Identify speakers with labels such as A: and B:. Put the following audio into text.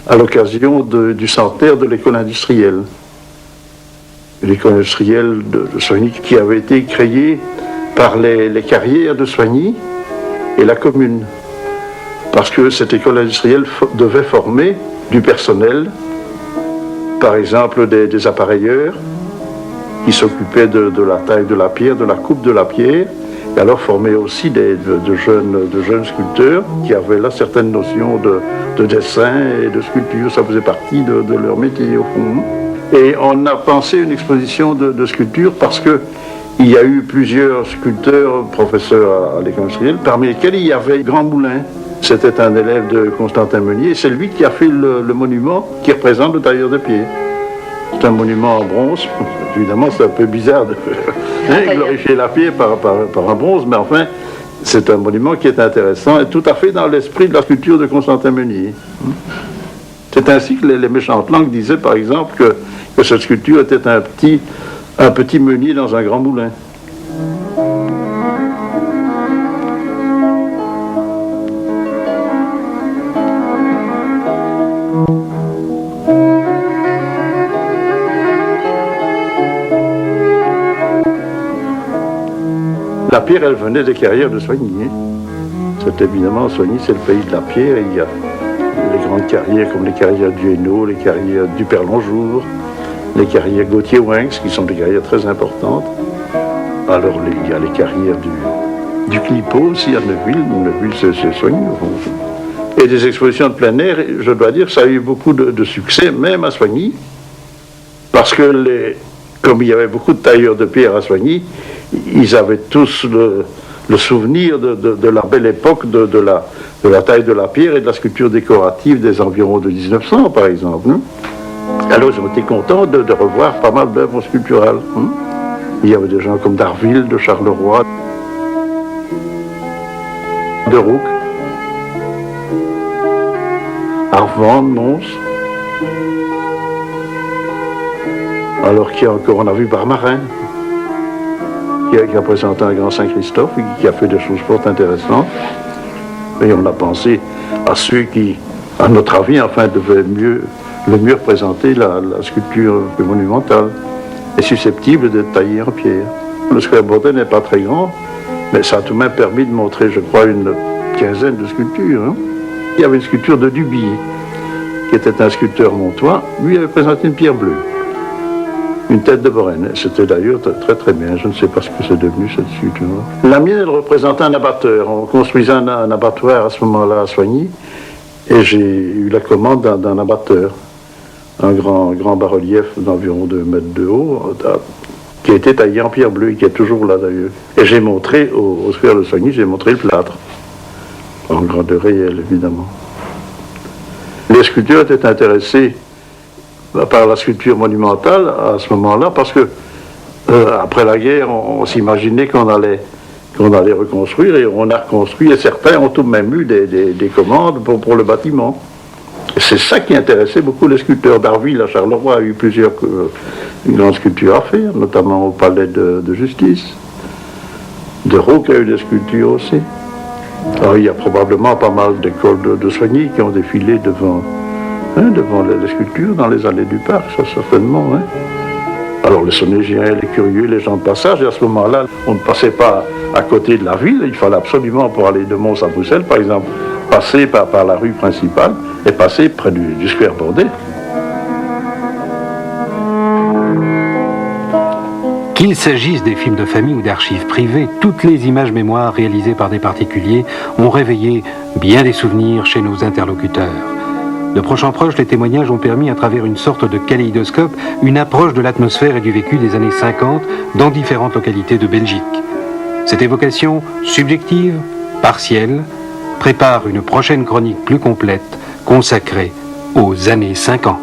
A: à l'occasion du centenaire de l'école industrielle. L'école industrielle de Soigny qui avait été créée par les carrières de Soigny et la commune. Parce que cette école industrielle devait former du personnel, par exemple des appareilleurs qui s'occupaient de la taille de la pierre, de la coupe de la pierre, et alors former aussi de jeunes sculpteurs qui avaient là certaines notions de dessin et de sculpture. Ça faisait partie de leur métier au fond. Et on a pensé une exposition de sculpture parce que il y a eu plusieurs sculpteurs, professeurs à l'école industrielle, parmi lesquels il y avait Grand Moulin. C'était un élève de Constantin Meunier, et c'est lui qui a fait le monument qui représente le tailleur de pierre. C'est un monument en bronze. Évidemment, c'est un peu bizarre de glorifier la pierre par un bronze, mais enfin, c'est un monument qui est intéressant et tout à fait dans l'esprit de la sculpture de Constantin Meunier. C'est ainsi que les méchantes langues disaient, par exemple, que cette sculpture était un petit meunier dans un grand moulin. La pierre, elle venait des carrières de Soigny. C'est évidemment, Soigny, c'est le pays de la pierre. Il y a les grandes carrières comme les carrières du Hainaut, les carrières du Père-Lonjour, les carrières Gauthier-Winx, qui sont des carrières très importantes. Alors, il y a les carrières du Clipot aussi à Neuville. Neuville, c'est Soigny. Et des expositions de plein air, je dois dire, ça a eu beaucoup de succès, même à Soigny, parce que comme il y avait beaucoup de tailleurs de pierre à Soigny, ils avaient tous le souvenir de la belle époque de la taille de la pierre et de la sculpture décorative des environs de 1900, par exemple. Alors ils ont été contents de revoir pas mal d'œuvres sculpturales. Il y avait des gens comme d'Arville, de Charleroi, de Rouc, Arvan, Mons. Alors qu'il y a encore, on a vu Barmarin, qui a présenté un grand Saint-Christophe et qui a fait des choses fort intéressantes. Et on a pensé à ceux qui, à notre avis, enfin, devaient le mieux représenter la sculpture monumentale et susceptible d'être taillée en pierre. Le Square Bordet n'est pas très grand, mais ça a tout de même permis de montrer, je crois, une quinzaine de sculptures. Il y avait une sculpture de Duby, qui était un sculpteur montois. Lui avait présenté une pierre bleue. Une tête de Borène. C'était d'ailleurs très très bien. Je ne sais pas ce que c'est devenu cette sculpture. La mienne, elle représentait un abatteur. On construisait un abattoir à ce moment-là à Soigny. Et j'ai eu la commande d'un abatteur. Un grand bas-relief d'environ 2 mètres de haut, qui a été taillé en pierre bleue et qui est toujours là d'ailleurs. Et j'ai montré au Square de Soigny, j'ai montré le plâtre. En grandeur réelle, évidemment. Les sculpteurs étaient intéressés par la sculpture monumentale à ce moment-là, parce que après la guerre, on s'imaginait qu'on allait reconstruire, et on a reconstruit, et certains ont tout de même eu des commandes pour le bâtiment. C'est ça qui intéressait beaucoup les sculpteurs. D'Arville à Charleroi a eu plusieurs grandes sculptures à faire, notamment au palais de justice. De Rouc a eu des sculptures aussi. Alors, il y a probablement pas mal d'écoles de Soigny qui ont défilé devant les sculptures dans les allées du parc, ça certainement. Alors les Sonnégiens, les curieux, les gens de passage, et à ce moment-là, on ne passait pas à côté de la ville, il fallait absolument, pour aller de Mons à Bruxelles, par exemple, passer par la rue principale et passer près du Square Bordet.
B: Qu'il s'agisse des films de famille ou d'archives privées, toutes les images mémoires réalisées par des particuliers ont réveillé bien des souvenirs chez nos interlocuteurs. De proche en proche, les témoignages ont permis, à travers une sorte de kaléidoscope, une approche de l'atmosphère et du vécu des années 50 dans différentes localités de Belgique. Cette évocation subjective, partielle, prépare une prochaine chronique plus complète consacrée aux années 50.